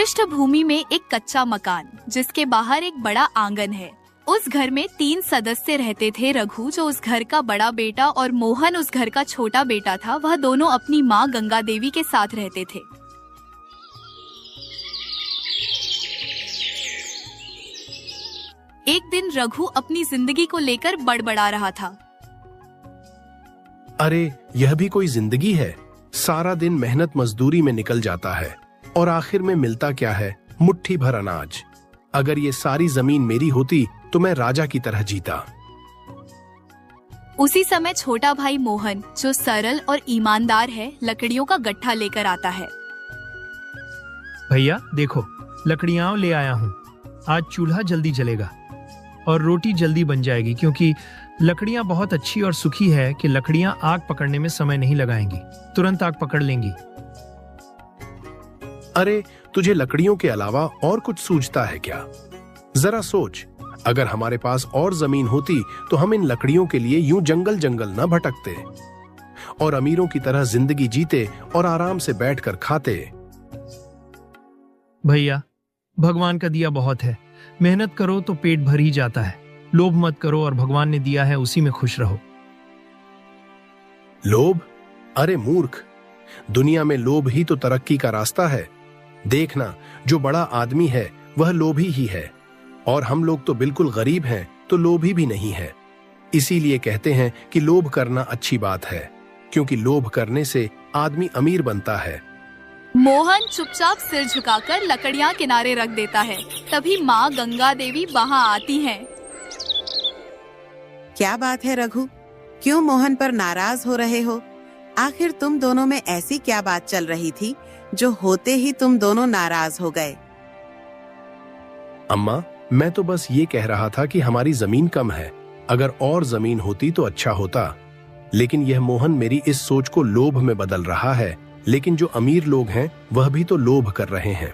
पृष्ठभूमि में एक कच्चा मकान जिसके बाहर एक बड़ा आंगन है। उस घर में 3 सदस्य रहते थे। रघु जो उस घर का बड़ा बेटा और मोहन उस घर का छोटा बेटा था, वह दोनों अपनी माँ गंगा देवी के साथ रहते थे। एक दिन रघु अपनी जिंदगी को लेकर बड़बड़ा रहा था। अरे यह भी कोई जिंदगी है? सारा दिन मेहनत मजदूरी में निकल जाता है और आखिर में मिलता क्या है? मुट्ठी भर अनाज। अगर ये सारी जमीन मेरी होती तो मैं राजा की तरह जीता। उसी समय छोटा भाई मोहन जो सरल और ईमानदार है, लकड़ियों का गट्ठा लेकर आता है। भैया देखो, लकड़ियां ले आया हूँ। आज चूल्हा जल्दी जलेगा और रोटी जल्दी बन जाएगी, क्योंकि लकड़ियां बहुत अच्छी और सूखी है कि लकड़ियां आग पकड़ने में समय नहीं लगाएंगी, तुरंत आग पकड़ लेंगी। अरे तुझे लकड़ियों के अलावा और कुछ सूझता है क्या? जरा सोच, अगर हमारे पास और जमीन होती तो हम इन लकड़ियों के लिए यूं जंगल जंगल न भटकते और अमीरों की तरह जिंदगी जीते और आराम से बैठकर खाते। भैया, भगवान का दिया बहुत है, मेहनत करो तो पेट भर ही जाता है। लोभ मत करो और भगवान ने दिया है उसी में खुश रहो। लोभ? अरे मूर्ख, दुनिया में लोभ ही तो तरक्की का रास्ता है। देखना, जो बड़ा आदमी है वह लोभी ही है और हम लोग तो बिल्कुल गरीब हैं तो लोभी भी नहीं है। इसीलिए कहते हैं कि लोभ करना अच्छी बात है, क्योंकि लोभ करने से आदमी अमीर बनता है। मोहन चुपचाप सिर झुकाकर लकड़ियां किनारे रख देता है। तभी माँ गंगा देवी वहाँ आती हैं। क्या बात है रघु, क्यों मोहन पर नाराज हो रहे हो? आखिर तुम दोनों में ऐसी क्या बात चल रही थी जो होते ही तुम दोनों नाराज हो गए? अम्मा, मैं तो बस ये कह रहा था कि हमारी जमीन कम है, अगर और जमीन होती तो अच्छा होता। लेकिन यह मोहन मेरी इस सोच को लोभ में बदल रहा है। लेकिन जो अमीर लोग हैं वह भी तो लोभ कर रहे हैं।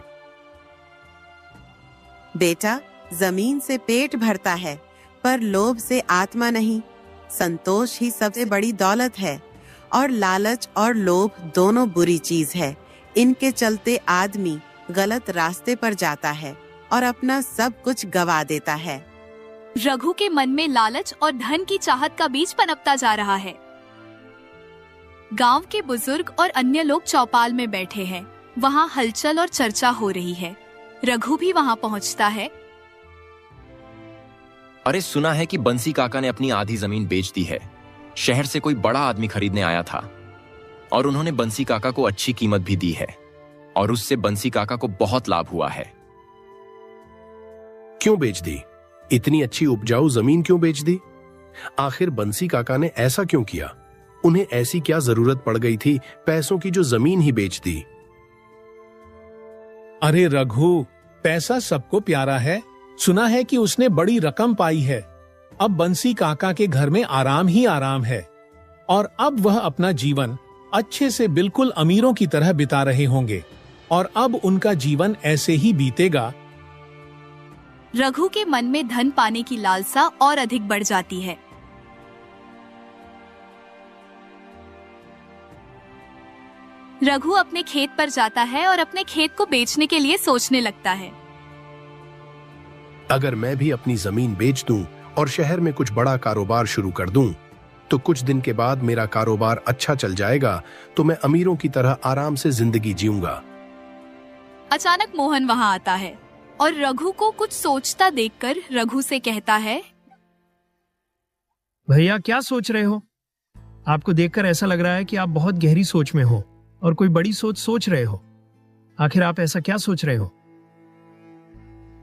बेटा, जमीन से पेट भरता है पर लोभ से आत्मा नहीं। संतोष ही सबसे बड़ी दौलत है और लालच और लोभ दोनों बुरी चीज है। इनके चलते आदमी गलत रास्ते पर जाता है और अपना सब कुछ गवा देता है। रघु के मन में लालच और धन की चाहत का बीज पनपता जा रहा है। गांव के बुजुर्ग और अन्य लोग चौपाल में बैठे हैं। वहाँ हलचल और चर्चा हो रही है। रघु भी वहाँ पहुँचता है। अरे सुना है कि बंसी काका ने अपनी आधी जमीन बेच दी है। शहर से कोई बड़ा आदमी खरीदने आया था और उन्होंने बंसी काका को अच्छी कीमत भी दी है और उससे बंसी काका को बहुत लाभ हुआ है। क्यों बेच दी? इतनी अच्छी उपजाऊ जमीन क्यों बेच दी? आखिर बंसी काका ने ऐसा क्यों किया? उन्हें ऐसी क्या जरूरत पड़ गई थी पैसों की जो जमीन ही बेच दी? अरे रघु, पैसा सबको प्यारा है। सुना है कि उसने बड़ी रकम पाई है। अब बंसी काका के घर में आराम ही आराम है और अब वह अपना जीवन अच्छे से बिल्कुल अमीरों की तरह बिता रहे होंगे और अब उनका जीवन ऐसे ही बीतेगा। रघु के मन में धन पाने की लालसा और अधिक बढ़ जाती है। रघु अपने खेत पर जाता है और अपने खेत को बेचने के लिए सोचने लगता है। अगर मैं भी अपनी जमीन बेच दूं और शहर में कुछ बड़ा कारोबार शुरू कर दूं, तो कुछ दिन के बाद मेरा कारोबार अच्छा चल जाएगा तो मैं अमीरों की तरह आराम से जिंदगी जीऊंगा। अचानक मोहन वहां आता है और रघु को कुछ सोचता देखकर रघु से कहता है, भैया क्या सोच रहे हो? आपको देखकर ऐसा लग रहा है कि आप बहुत गहरी सोच में हो और कोई बड़ी सोच सोच रहे हो। आखिर आप ऐसा क्या सोच रहे हो?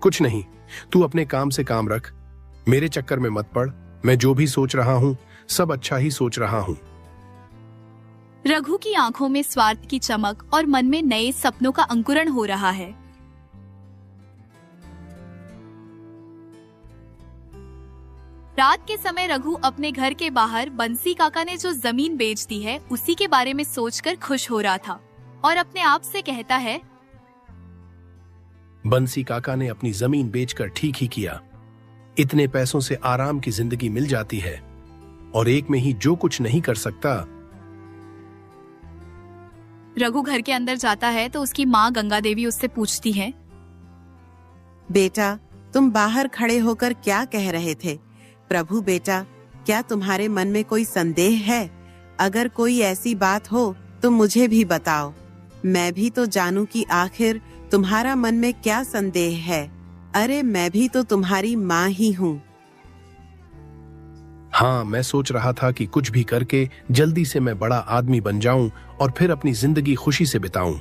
कुछ नहीं, तू अपने काम से काम रख, मेरे चक्कर में मत पड़। मैं जो भी सोच रहा हूँ सब अच्छा ही सोच रहा हूँ। रघु की आंखों में स्वार्थ की चमक और मन में नए सपनों का अंकुरण हो रहा है। रात के समय रघु अपने घर के बाहर बंसी काका ने जो जमीन बेच दी है उसी के बारे में सोचकर खुश हो रहा था और अपने आप से कहता है, बंसी काका ने अपनी जमीन बेचकर ठीक ही किया। इतने पैसों से आराम की जिंदगी मिल जाती है और एक में ही जो कुछ नहीं कर सकता। रघु घर के अंदर जाता है तो उसकी माँ गंगा देवी उससे पूछती है, बेटा, तुम बाहर खड़े होकर क्या कह रहे थे? प्रभु बेटा, क्या तुम्हारे मन में कोई संदेह है? अगर कोई ऐसी बात हो तो मुझे भी बताओ, मैं भी तो जानूं कि आखिर तुम्हारा मन में क्या संदेह है। अरे मैं भी तो तुम्हारी माँ ही हूँ। हाँ, मैं सोच रहा था कि कुछ भी करके जल्दी से मैं बड़ा आदमी बन जाऊं और फिर अपनी जिंदगी खुशी से बिताऊं।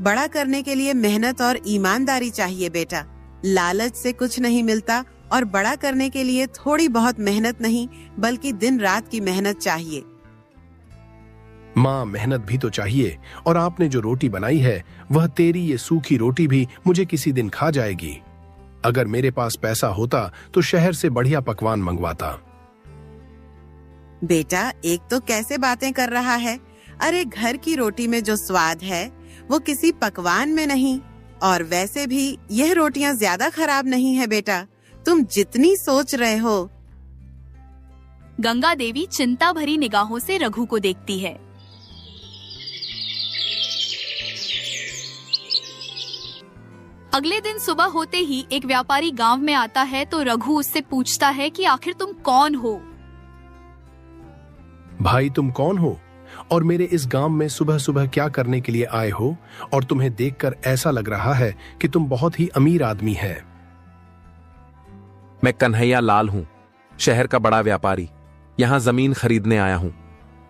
बड़ा करने के लिए मेहनत और ईमानदारी चाहिए बेटा। लालच से कुछ नहीं मिलता और बड़ा करने के लिए थोड़ी बहुत मेहनत नहीं बल्कि दिन रात की मेहनत चाहिए। माँ, मेहनत भी तो चाहिए, और आपने जो रोटी बनाई है वह तेरी ये सूखी रोटी भी मुझे किसी दिन खा जाएगी। अगर मेरे पास पैसा होता तो शहर से बढ़िया पकवान मंगवाता। बेटा, एक तो कैसे बातें कर रहा है? अरे घर की रोटी में जो स्वाद है वो किसी पकवान में नहीं। और वैसे भी यह रोटियां ज्यादा खराब नहीं है बेटा, तुम जितनी सोच रहे हो। गंगा देवी चिंता भरी निगाहों से रघु को देखती है। अगले दिन सुबह होते ही एक व्यापारी गांव में आता है तो रघु उससे पूछता है कि आखिर तुम कौन हो? भाई, तुम कौन हो और मेरे इस गांव में सुबह सुबह क्या करने के लिए आए हो? और तुम्हें देखकर ऐसा लग रहा है कि तुम बहुत ही अमीर आदमी है। मैं कन्हैया लाल हूं, शहर का बड़ा व्यापारी। यहां जमीन खरीदने आया हूं।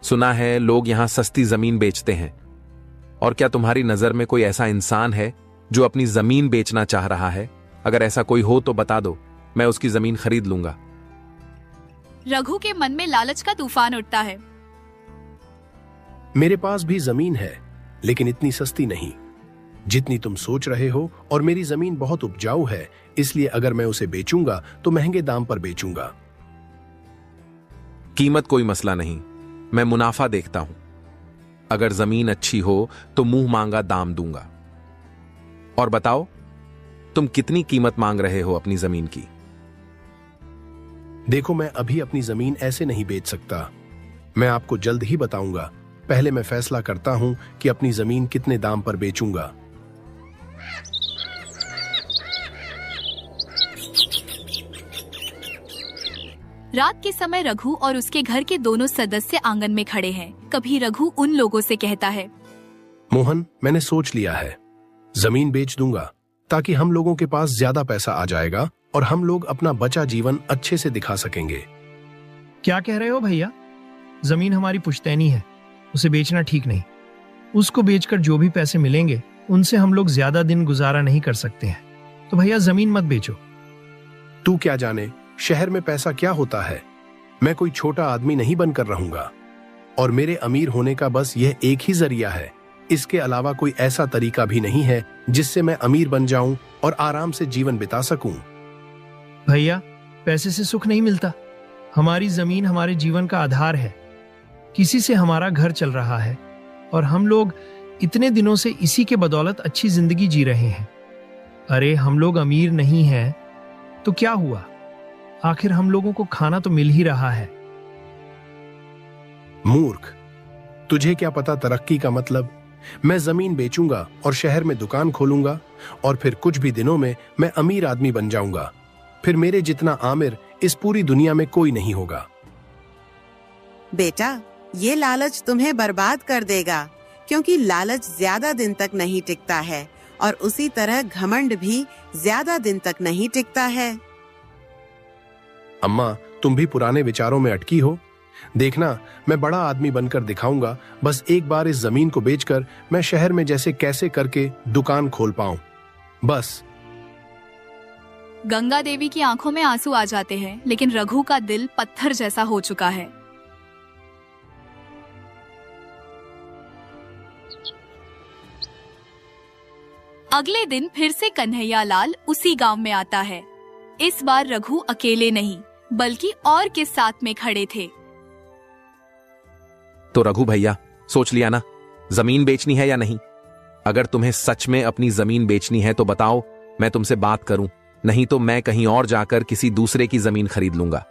सुना है लोग यहां सस्ती जमीन बेचते हैं। और क्या तुम्हारी नजर में कोई ऐसा इंसान है जो अपनी जमीन बेचना चाह रहा है? अगर ऐसा कोई हो तो बता दो, मैं उसकी जमीन खरीद लूंगा। रघु के मन में लालच का तूफान उठता है। मेरे पास भी जमीन है, लेकिन इतनी सस्ती नहीं जितनी तुम सोच रहे हो, और मेरी जमीन बहुत उपजाऊ है, इसलिए अगर मैं उसे बेचूंगा तो महंगे दाम पर बेचूंगा। कीमत कोई मसला नहीं, मैं मुनाफा देखता हूं। अगर जमीन अच्छी हो तो मुंह मांगा दाम दूंगा। और बताओ, तुम कितनी कीमत मांग रहे हो अपनी जमीन की? देखो, मैं अभी अपनी जमीन ऐसे नहीं बेच सकता। मैं आपको जल्द ही बताऊंगा। पहले मैं फैसला करता हूं कि अपनी जमीन कितने दाम पर बेचूंगा। रात के समय रघु और उसके घर के दोनों सदस्य आंगन में खड़े हैं। कभी रघु उन लोगों से कहता है, मोहन, मैंने सोच लिया है, जमीन बेच दूंगा ताकि हम लोगों के पास ज्यादा पैसा आ जाएगा और हम लोग अपना बचा जीवन अच्छे से दिखा सकेंगे। क्या कह रहे हो भैया? जमीन हमारी पुश्तैनी है, उसे बेचना ठीक नहीं। उसको बेचकर जो भी पैसे मिलेंगे उनसे हम लोग ज्यादा दिन गुजारा नहीं कर सकते हैं। तो भैया जमीन मत बेचो। तू क्या जाने शहर में पैसा क्या होता है? मैं कोई छोटा आदमी नहीं बनकर रहूंगा, और मेरे अमीर होने का बस यह एक ही जरिया है। इसके अलावा कोई ऐसा तरीका भी नहीं है जिससे मैं अमीर बन जाऊं और आराम से जीवन बिता सकूं। भैया, पैसे से सुख नहीं मिलता। हमारी जमीन हमारे जीवन का आधार है। किसी से हमारा घर चल रहा है और हम लोग इतने दिनों से इसी के बदौलत अच्छी जिंदगी जी रहे हैं। अरे हम लोग अमीर नहीं हैं तो क्या हुआ? आखिर हम लोगों को खाना तो मिल ही रहा है। मूर्ख, तुझे क्या पता तरक्की का मतलब? मैं जमीन बेचूंगा और शहर में दुकान खोलूंगा, और फिर कुछ भी दिनों में मैं अमीर आदमी बन जाऊंगा। फिर मेरे जितना आमिर इस पूरी दुनिया में कोई नहीं होगा। बेटा, ये लालच तुम्हें बर्बाद कर देगा, क्योंकि लालच ज्यादा दिन तक नहीं टिकता है और उसी तरह घमंड भी ज्यादा दिन तक नहीं टिकता है। अम्मा, तुम भी पुराने विचारों में अटकी हो। देखना, मैं बड़ा आदमी बनकर दिखाऊंगा। बस एक बार इस जमीन को बेचकर मैं शहर में जैसे कैसे करके दुकान खोल पाऊं, बस। गंगा देवी की आंखों में आंसू आ जाते हैं, लेकिन रघु का दिल पत्थर जैसा हो चुका है। अगले दिन फिर से कन्हैया लाल उसी गांव में आता है। इस बार रघु अकेले नहीं बल्कि और के साथ में खड़े थे। तो रघु भैया, सोच लिया ना, जमीन बेचनी है या नहीं? अगर तुम्हें सच में अपनी जमीन बेचनी है तो बताओ, मैं तुमसे बात करूं। नहीं तो मैं कहीं और जाकर किसी दूसरे की जमीन खरीद लूंगा।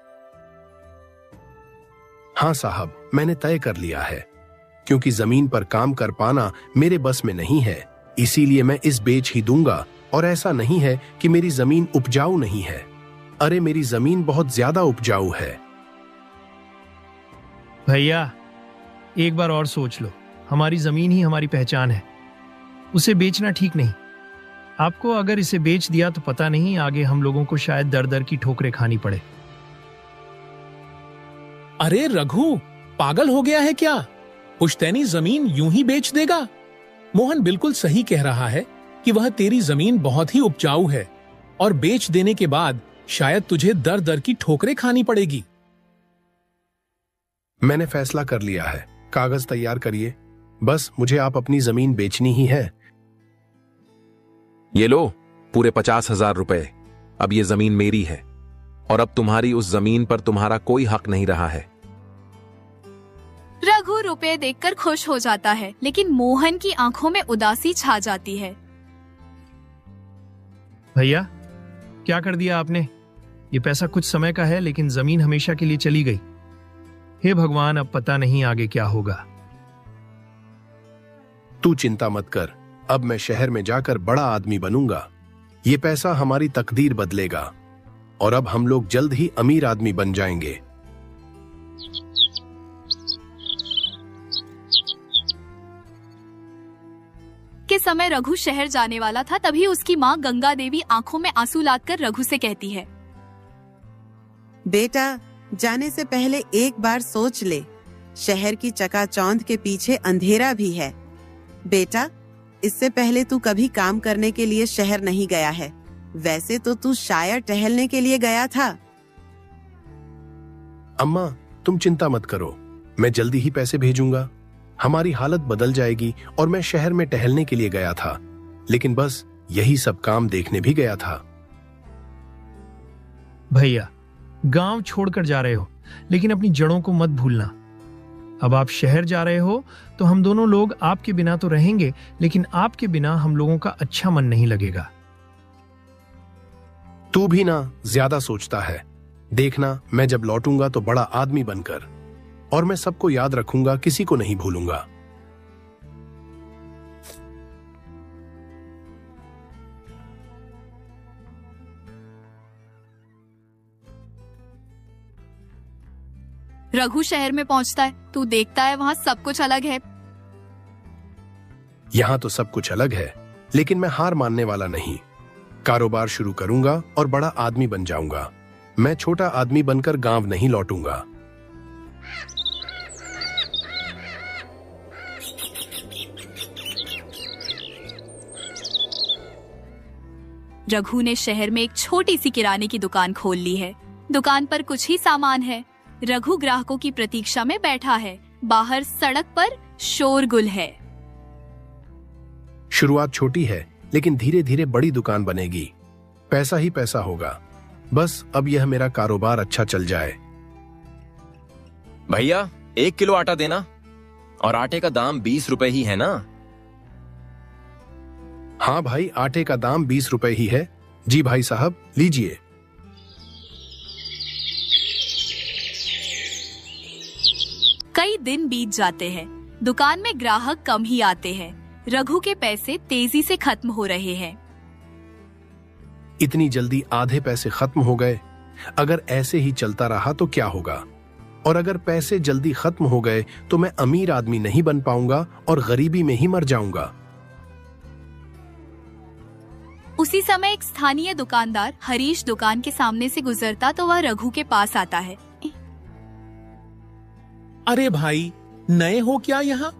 हाँ साहब, मैंने तय कर लिया है। क्योंकि जमीन पर काम कर पाना मेरे बस में नहीं है, इसीलिए मैं इस बेच ही दूंगा। और ऐसा नहीं है कि मेरी जमीन उपजाऊ नहीं है, अरे मेरी जमीन बहुत ज्यादा उपजाऊ है। भैया एक बार और सोच लो, हमारी जमीन ही हमारी पहचान है, उसे बेचना ठीक नहीं। आपको अगर इसे बेच दिया तो पता नहीं आगे हम लोगों को शायद दर दर की ठोकरें खानी पड़े। अरे रघु, पागल हो गया है क्या? पुश्तैनी जमीन यूं ही बेच देगा? मोहन बिल्कुल सही कह रहा है कि वह तेरी जमीन बहुत ही उपजाऊ है और बेच देने के बाद शायद तुझे दर दर की ठोकरें खानी पड़ेगी। मैंने फैसला कर लिया है, कागज तैयार करिए, बस मुझे आप अपनी जमीन बेचनी ही है। ये लो पूरे 50,000 रुपए। अब ये जमीन मेरी है और अब तुम्हारी उस जमीन पर तुम्हारा कोई हक नहीं रहा है। रघु रुपए देखकर खुश हो जाता है, लेकिन मोहन की आंखों में उदासी छा जाती है। भैया क्या कर दिया आपने? ये पैसा कुछ समय का है, लेकिन जमीन हमेशा के लिए चली गई। हे भगवान, अब पता नहीं आगे क्या होगा। तू चिंता मत कर, अब मैं शहर में जाकर बड़ा आदमी बनूंगा। ये पैसा हमारी तकदीर बदलेगा और अब हम लोग जल्द ही अमीर आदमी बन जाएंगे। के समय रघु शहर जाने वाला था, तभी उसकी माँ गंगा देवी आंखों में आंसू लादकर रघु से कहती है, बेटा, जाने से पहले एक बार सोच ले, शहर की चकाचौंध के पीछे अंधेरा भी है। बेटा, इससे पहले तू कभी काम करने के लिए शहर नहीं गया है, वैसे तो तू शायद टहलने के लिए गया था। अम्मा, तुम चिंता मत करो, मैं जल्दी ही पैसे भेजूंगा। हमारी हालत बदल जाएगी और मैं शहर में टहलने के लिए गया था, लेकिन बस यही सब काम देखने भी गया था। भैया, गांव छोड़कर जा रहे हो, लेकिन अपनी जड़ों को मत भूलना। अब आप शहर जा रहे हो तो हम दोनों लोग आपके बिना तो रहेंगे, लेकिन आपके बिना हम लोगों का अच्छा मन नहीं लगेगा। तू भी ना ज्यादा सोचता है। देखना, मैं जब लौटूंगा तो बड़ा आदमी बनकर, और मैं सबको याद रखूंगा, किसी को नहीं भूलूंगा। रघु शहर में पहुंचता है। तू देखता है वहाँ सब कुछ अलग है। यहाँ तो सब कुछ अलग है, लेकिन मैं हार मानने वाला नहीं। कारोबार शुरू करूंगा और बड़ा आदमी बन जाऊंगा। मैं छोटा आदमी बनकर गांव नहीं लौटूंगा। रघु ने शहर में एक छोटी सी किराने की दुकान खोल ली है। दुकान पर कुछ ही सामान है। रघु ग्राहकों की प्रतीक्षा में बैठा है। बाहर सड़क पर शोरगुल है। शुरुआत छोटी है, लेकिन धीरे धीरे बड़ी दुकान बनेगी। पैसा ही पैसा होगा। बस अब यह मेरा कारोबार अच्छा चल जाए। भैया 1 किलो आटा देना, और आटे का दाम 20 रुपए ही है ना? हाँ भाई, आटे का दाम 20 रुपए ही है। जी भाई साहब, लीजिए। कई दिन बीत जाते हैं। दुकान में ग्राहक कम ही आते हैं। रघु के पैसे तेजी से खत्म हो रहे हैं। इतनी जल्दी आधे पैसे खत्म हो गए। अगर ऐसे ही चलता रहा तो क्या होगा? और अगर पैसे जल्दी खत्म हो गए तो मैं अमीर आदमी नहीं बन पाऊंगा और गरीबी में ही मर जाऊंगा। उसी समय एक स्थानीय दुकानदार हरीश दुकान के सामने से गुजरता तो वह रघु के पास आता है। अरे भाई, नए हो क्या यहाँ?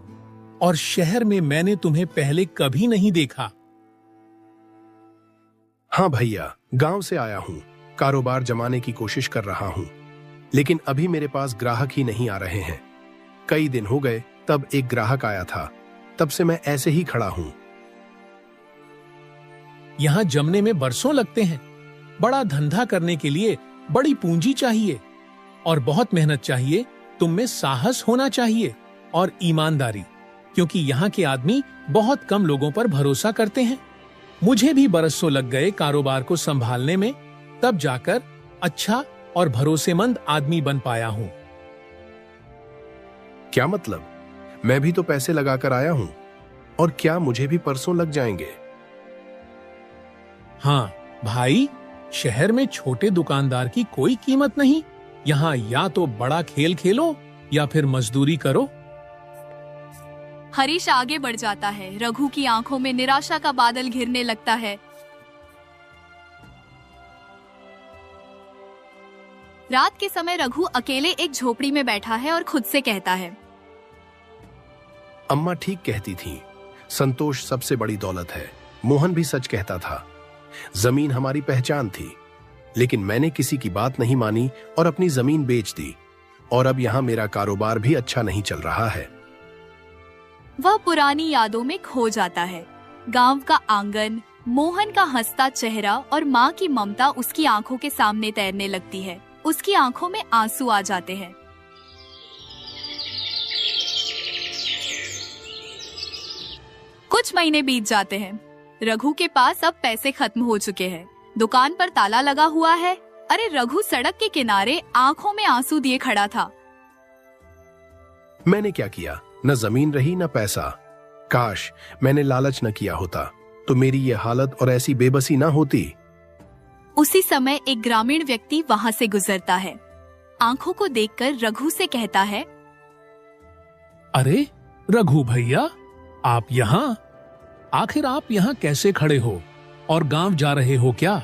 और शहर में मैंने तुम्हें पहले कभी नहीं देखा। हाँ भैया, गांव से आया हूँ। कारोबार जमाने की कोशिश कर रहा हूँ, लेकिन अभी मेरे पास ग्राहक ही नहीं आ रहे हैं। कई दिन हो गए, तब एक ग्राहक आया था। तब से मैं ऐसे ही खड़ा हूँ। यहाँ जमने में बरसों लगते हैं। बड़ा धंधा करने के लिए बड़ी पूंजी चाहिए और बहुत मेहनत चाहिए। तुम में साहस होना चाहिए और ईमानदारी, क्योंकि यहाँ के आदमी बहुत कम लोगों पर भरोसा करते हैं। मुझे भी बरसों लग गए कारोबार को संभालने में, तब जाकर अच्छा और भरोसेमंद आदमी बन पाया हूँ। क्या मतलब? मैं भी तो पैसे लगाकर आया हूँ, और क्या मुझे भी परसों लग जाएंगे? हाँ भाई, शहर में छोटे दुकानदार की कोई कीमत नहीं। यहाँ या तो बड़ा खेल खेलो या फिर मजदूरी करो। हरीश आगे बढ़ जाता है। रघु की आंखों में निराशा का बादल घिरने लगता है। रात के समय रघु अकेले एक झोपड़ी में बैठा है और खुद से कहता है, अम्मा ठीक कहती थी, संतोष सबसे बड़ी दौलत है। मोहन भी सच कहता था। जमीन हमारी पहचान थी, लेकिन मैंने किसी की बात नहीं मानी और अपनी जमीन बेच दी, और अब यहाँ मेरा कारोबार भी अच्छा नहीं चल रहा है। वह पुरानी यादों में खो जाता है। गांव का आंगन, मोहन का हंसता चेहरा और माँ की ममता उसकी आंखों के सामने तैरने लगती है। उसकी आंखों में आंसू आ जाते हैं। कुछ महीने बीत जाते हैं। रघु के पास अब पैसे खत्म हो चुके हैं। दुकान पर ताला लगा हुआ है। अरे रघु सड़क के किनारे आंखों में आंसू दिए खड़ा था। मैंने क्या किया? न जमीन रही न पैसा। काश मैंने लालच न किया होता तो मेरी ये हालत और ऐसी बेबसी ना होती। उसी समय एक ग्रामीण व्यक्ति वहां से गुजरता है। आंखों को देखकर रघु से कहता है, अरे रघु भैया, आप यहाँ? आखिर आप यहाँ कैसे खड़े हो और गांव जा रहे हो क्या?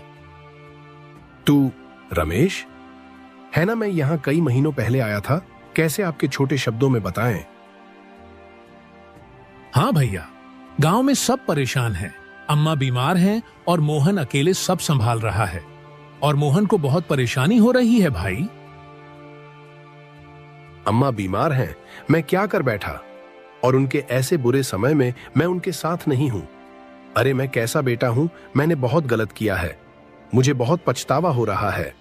तू रमेश है ना? मैं यहाँ कई महीनों पहले आया था। कैसे आपके छोटे शब्दों में बताएं? हाँ भैया, गांव में सब परेशान हैं। अम्मा बीमार हैं और मोहन अकेले सब संभाल रहा है, और मोहन को बहुत परेशानी हो रही है भाई। अम्मा बीमार हैं, मैं क्या कर बैठा? और उनके ऐसे बुरे समय में मैं उनके साथ नहीं हूं। अरे मैं कैसा बेटा हूं? मैंने बहुत गलत किया है। मुझे बहुत पछतावा हो रहा है।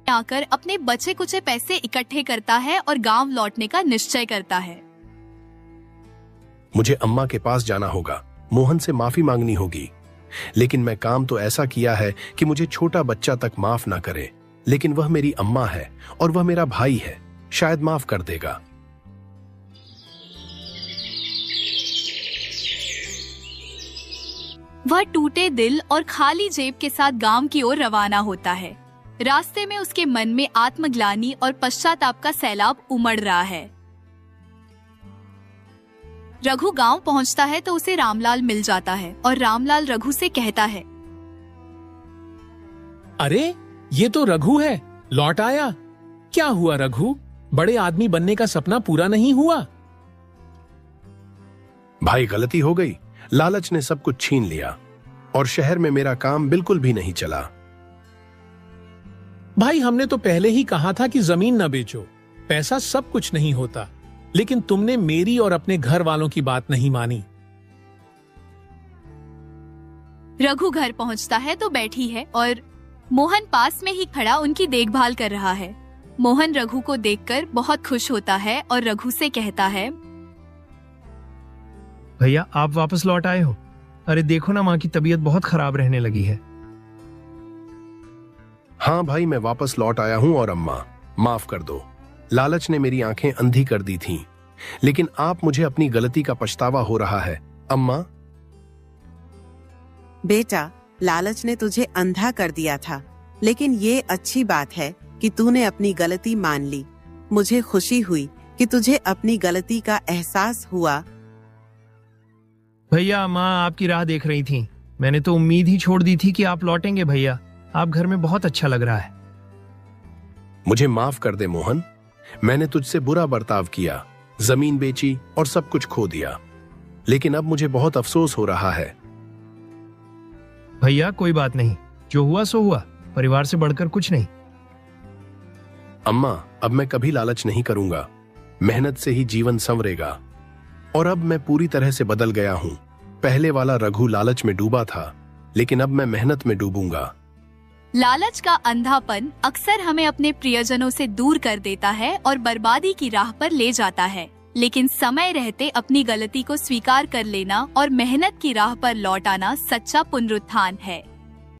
आकर अपने बचे कुचे पैसे इकट्ठे करता है और गांव लौटने का निश्चय करता है। मुझे अम्मा के पास जाना होगा, मोहन से माफी मांगनी होगी। लेकिन मैं काम तो ऐसा किया है कि मुझे छोटा बच्चा तक माफ ना करे, लेकिन वह मेरी अम्मा है और वह मेरा भाई है, शायद माफ कर देगा। वह टूटे दिल और खाली जेब के साथ गांव की ओर रवाना होता है। रास्ते में उसके मन में आत्मग्लानि और पश्चाताप का सैलाब उमड़ रहा है। रघु गांव पहुंचता है तो उसे रामलाल मिल जाता है और रामलाल रघु से कहता है, अरे ये तो रघु है, लौट आया। क्या हुआ रघु? बड़े आदमी बनने का सपना पूरा नहीं हुआ? भाई गलती हो गई, लालच ने सब कुछ छीन लिया और शहर में मेरा काम बिल्कुल भी नहीं चला। भाई हमने तो पहले ही कहा था कि जमीन न बेचो, पैसा सब कुछ नहीं होता, लेकिन तुमने मेरी और अपने घर वालों की बात नहीं मानी। रघु घर पहुंचता है तो बैठी है और मोहन पास में ही खड़ा उनकी देखभाल कर रहा है। मोहन रघु को देखकर बहुत खुश होता है और रघु से कहता है, भैया आप वापस लौट आए हो। अरे देखो ना, माँ की तबीयत बहुत खराब रहने लगी है। हाँ भाई, मैं वापस लौट आया हूँ और अम्मा माफ कर दो। लालच ने मेरी आंखें अंधी कर दी थीं, लेकिन आप मुझे अपनी गलती का पछतावा हो रहा है। अम्मा। बेटा, लालच ने तुझे अंधा कर दिया था, लेकिन ये अच्छी बात है कि तूने अपनी गलती मान ली। मुझे खुशी हुई कि तुझे अपनी गलती का एहसास हुआ। भैया माँ आपकी राह देख रही थी। मैंने तो उम्मीद ही छोड़ दी थी कि आप लौटेंगे। भैया आप घर में बहुत अच्छा लग रहा है। मुझे माफ कर दे मोहन, मैंने तुझसे बुरा बर्ताव किया, जमीन बेची और सब कुछ खो दिया, लेकिन अब मुझे बहुत अफसोस हो रहा है। भैया कोई बात नहीं, जो हुआ सो हुआ, परिवार से बढ़कर कुछ नहीं। अम्मा, अब मैं कभी लालच नहीं करूंगा। मेहनत से ही जीवन संवरेगा। और अब मैं पूरी तरह से बदल गया हूं। पहले वाला रघु लालच में डूबा था, लेकिन अब मैं मेहनत में डूबूंगा। लालच का अंधापन अक्सर हमें अपने प्रियजनों से दूर कर देता है और बर्बादी की राह पर ले जाता है, लेकिन समय रहते अपनी गलती को स्वीकार कर लेना और मेहनत की राह पर लौट आना सच्चा पुनरुत्थान है।